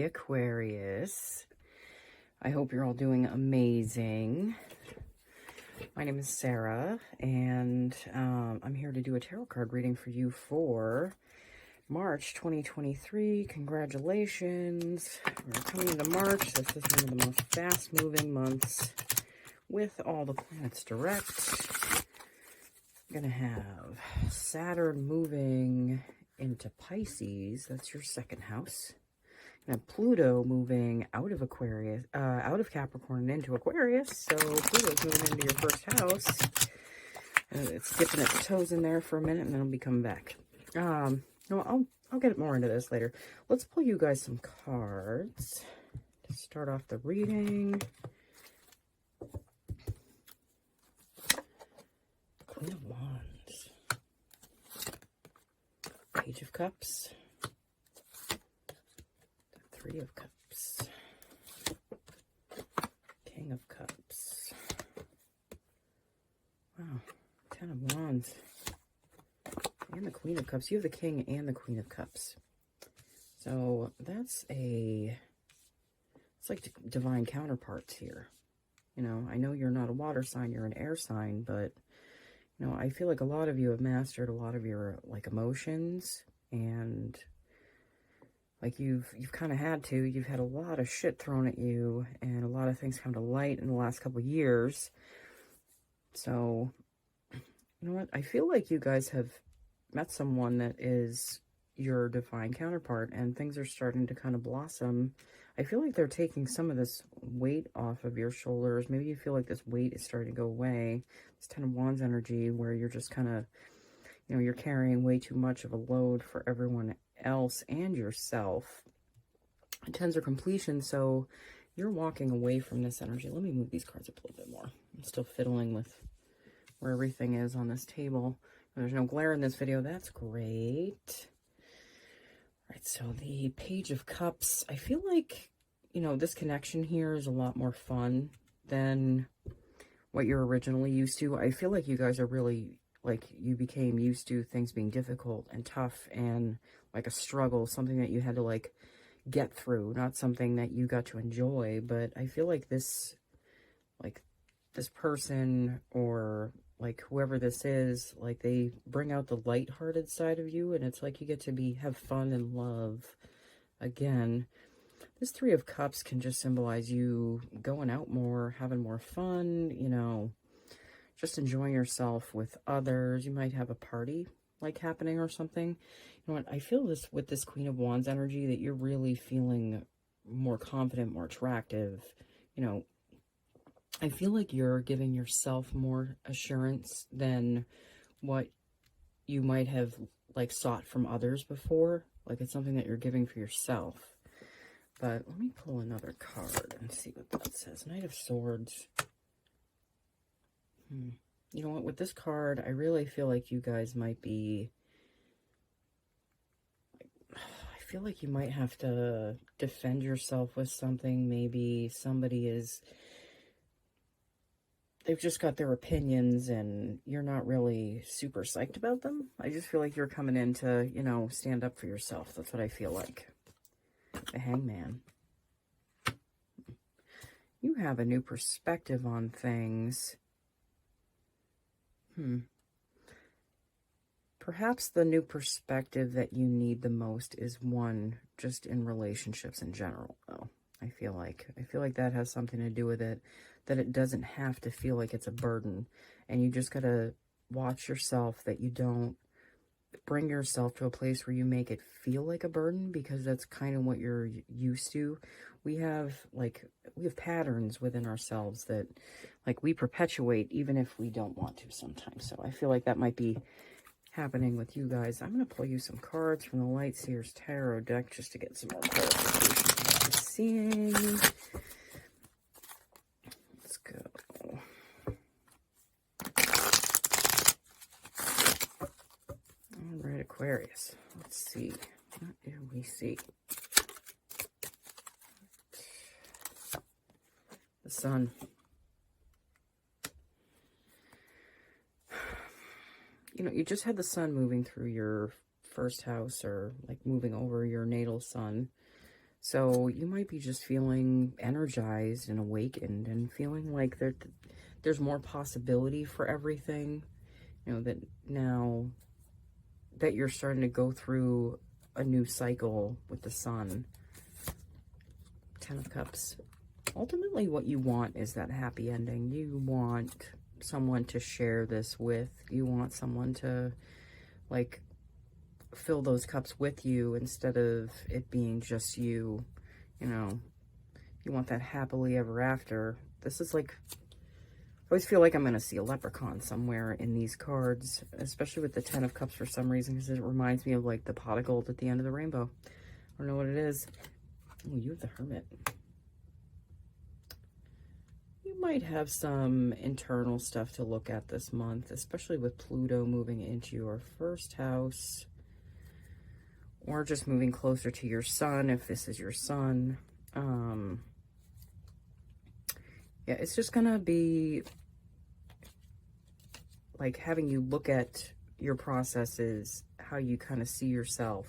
Aquarius. I hope you're all doing amazing. My name is Sarah, and I'm here to do a tarot card reading for you for March 2023. Congratulations. We're coming into March. This is one of the most fast-moving months with all the planets direct. We're going to have Saturn moving into Pisces. That's your second house. And Pluto moving out of Aquarius, out of Capricorn and into Aquarius. So Pluto's moving into your first house. It's dipping its toes in there for a minute, and then it'll be coming back. No, I'll get more into this later. Let's pull you guys some cards to start off the reading. Queen of Wands, Page of Cups, Three of Cups, King of Cups. Wow, Ten of Wands, and the Queen of Cups. You have the King and the Queen of Cups. So that's it's like divine counterparts here. You know, I know you're not a water sign, you're an air sign, but you know, I feel like a lot of you have mastered a lot of your like emotions, and like you've kind of had to. You've had a lot of shit thrown at you and a lot of things come to light in the last couple of years. So, you know what? I feel like you guys have met someone that is your divine counterpart and things are starting to kind of blossom. I feel like they're taking some of this weight off of your shoulders. Maybe you feel like this weight is starting to go away. It's Ten of Wands energy where you're just kind of, you know, you're carrying way too much of a load for everyone else and yourself. Tens are completion, so you're walking away from this energy. Let me move these cards up a little bit more. I'm still fiddling with where everything is on this table. There's no glare in this video. That's great. All right, so the Page of Cups. I feel like, you know, this connection here is a lot more fun than what you're originally used to. I feel like you guys are really, like, you became used to things being difficult and tough and like a struggle, something that you had to like get through, not something that you got to enjoy. But I feel like this person or like whoever this is, like they bring out the lighthearted side of you, and it's like you get to have fun and love again. This Three of Cups can just symbolize you going out more, having more fun, you know, just enjoying yourself with others. You might have a party like happening or something. You know what? I feel this with this Queen of Wands energy that you're really feeling more confident, more attractive. You know, I feel like you're giving yourself more assurance than what you might have like sought from others before. Like it's something that you're giving for yourself. But let me pull another card and see what that says. Knight of Swords. You know what? With this card, I really feel like you guys might be... I feel like you might have to defend yourself with something. Maybe somebody is... They've just got their opinions and you're not really super psyched about them. I just feel like you're coming in to, you know, stand up for yourself. That's what I feel like. The Hangman. You have a new perspective on things. Perhaps the new perspective that you need the most is one just in relationships in general, though. I feel like that has something to do with it, that it doesn't have to feel like it's a burden, and you just gotta watch yourself that you don't bring yourself to a place where you make it feel like a burden, because that's kind of what you're used to. We have patterns within ourselves that like we perpetuate even if we don't want to sometimes. So I feel like that might be happening with you guys. I'm going to pull you some cards from the Light Seers Tarot deck just to get some more clarification on what I'm seeing. Let's go. All right, Aquarius. Let's see. What do we see? The Sun. You know, you just had the Sun moving through your first house, or like moving over your natal sun. So you might be just feeling energized and awakened and feeling like there's more possibility for everything. You know, that now that you're starting to go through a new cycle with the sun. 10 of Cups. Ultimately, what you want is that happy ending. You want someone to share this with. You want someone to, like, fill those cups with you instead of it being just you. You know, you want that happily ever after. This is like, I always feel like I'm going to see a leprechaun somewhere in these cards, especially with the 10 of Cups for some reason, because it reminds me of like the pot of gold at the end of the rainbow. I don't know what it is. Oh, you have the Hermit. You might have some internal stuff to look at this month, especially with Pluto moving into your first house, or just moving closer to your sun if this is your sun. Yeah, it's just gonna be like having you look at your processes, how you kind of see yourself.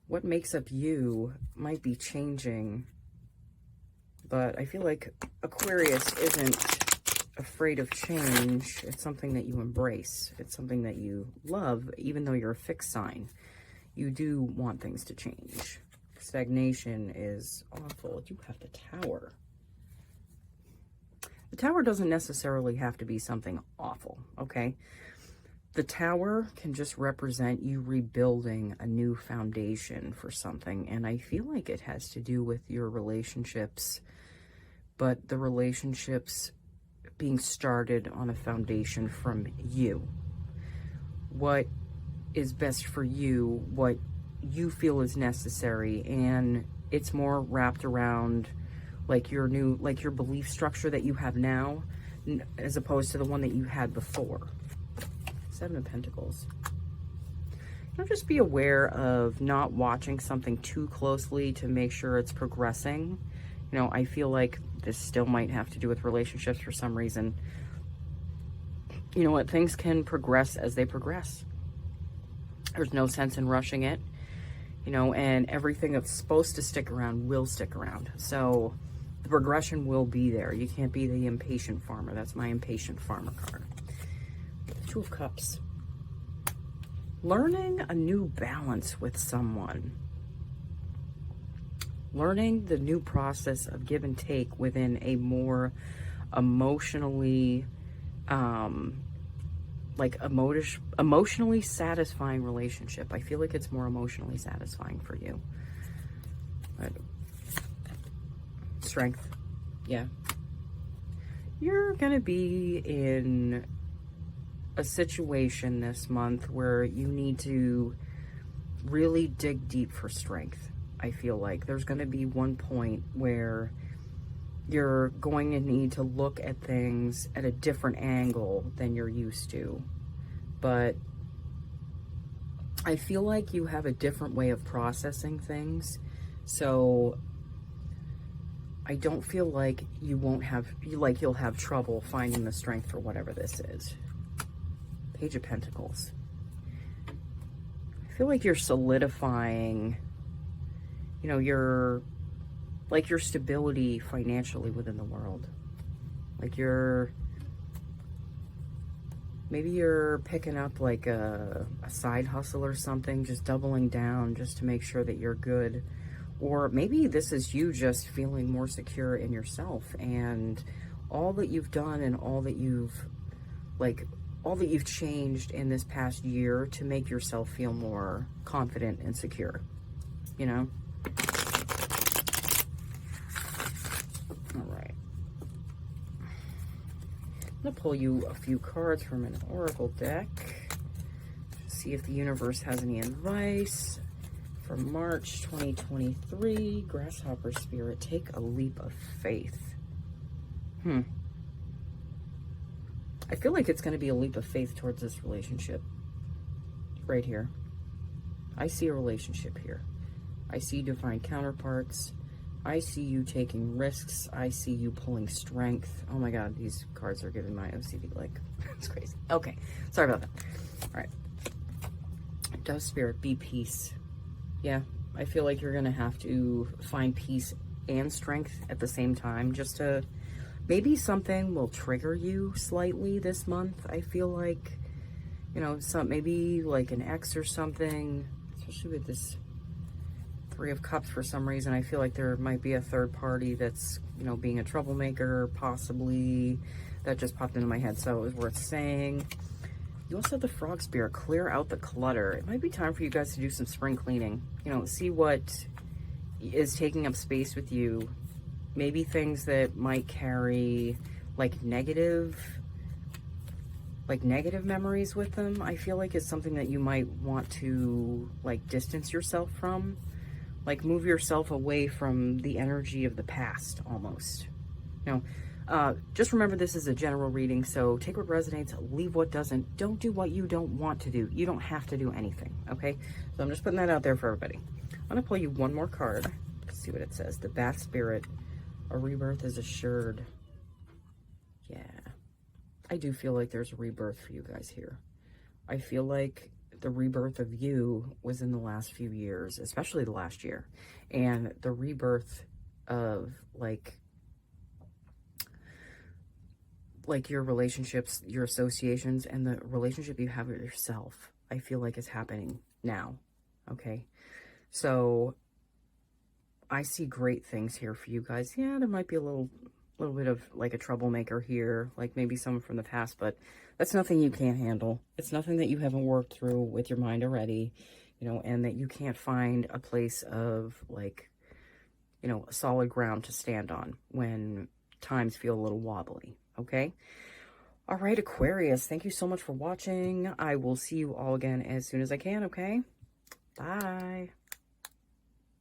What makes up you might be changing, but I feel like Aquarius isn't afraid of change. It's something that you embrace. It's something that you love, even though you're a fixed sign. You do want things to change. Stagnation is awful. You have the Tower. The Tower doesn't necessarily have to be something awful, okay? The Tower can just represent you rebuilding a new foundation for something, and I feel like it has to do with your relationships, but the relationships being started on a foundation from you. What is best for you, what you feel is necessary, and it's more wrapped around like your new, like your belief structure that you have now, as opposed to the one that you had before. 7 of Pentacles. Now just be aware of not watching something too closely to make sure it's progressing. You know, I feel like this still might have to do with relationships for some reason. You know what? Things can progress as they progress. There's no sense in rushing it, you know, and everything that's supposed to stick around will stick around. So the progression will be there. You can't be the impatient farmer. That's my impatient farmer card. 2 of Cups. Learning a new balance with someone. Learning the new process of give and take within a more emotionally, emotionally satisfying relationship. I feel like it's more emotionally satisfying for you. But Strength. Yeah. You're going to be in a situation this month where you need to really dig deep for strength. I feel like there's going to be one point where you're going to need to look at things at a different angle than you're used to. But I feel like you have a different way of processing things. So I don't feel like you won't have, you'll have trouble finding the strength for whatever this is. Page of Pentacles. I feel like you're solidifying, you know, your stability financially within the world. Like maybe you're picking up like a side hustle or something, just doubling down just to make sure that you're good. Or maybe this is you just feeling more secure in yourself and all that you've done and all that you've changed in this past year to make yourself feel more confident and secure, you know? All right. I'm going to pull you a few cards from an oracle deck. See if the universe has any advice for March 2023. Grasshopper Spirit, take a leap of faith. I feel like it's going to be a leap of faith towards this relationship. Right here. I see a relationship here. I see divine counterparts. I see you taking risks. I see you pulling strength. Oh my God, these cards are giving my OCD, like, it's crazy. Okay, sorry about that. All right. Dove Spirit, be peace. Yeah, I feel like you're going to have to find peace and strength at the same time, just to, maybe something will trigger you slightly this month. I feel like, you know, maybe like an ex or something, especially with this Three of Cups. For some reason, I feel like there might be a third party that's, you know, being a troublemaker, possibly. That just popped into my head, so it was worth saying. You also have the Frog Spirit, clear out the clutter. It might be time for you guys to do some spring cleaning. You know, see what is taking up space with you. Maybe things that might carry like negative memories with them. I feel like it's something that you might want to like distance yourself from. Like move yourself away from the energy of the past almost. You know, just remember this is a general reading, so take what resonates, leave what doesn't. Don't do what you don't want to do. You don't have to do anything, okay? So I'm just putting that out there for everybody. I'm going to pull you one more card. Let's see what it says. The Bat Spirit, a rebirth is assured. Yeah. I do feel like there's a rebirth for you guys here. I feel like the rebirth of you was in the last few years, especially the last year. And the rebirth of like your relationships, your associations, and the relationship you have with yourself, I feel like is happening now. Okay. So I see great things here for you guys. Yeah, there might be a little bit of like a troublemaker here, like maybe someone from the past, but that's nothing you can't handle. It's nothing that you haven't worked through with your mind already, you know, and that you can't find a place of like, you know, solid ground to stand on when times feel a little wobbly. Okay. All right, Aquarius, thank you so much for watching. I will see you all again as soon as I can. Okay. Bye.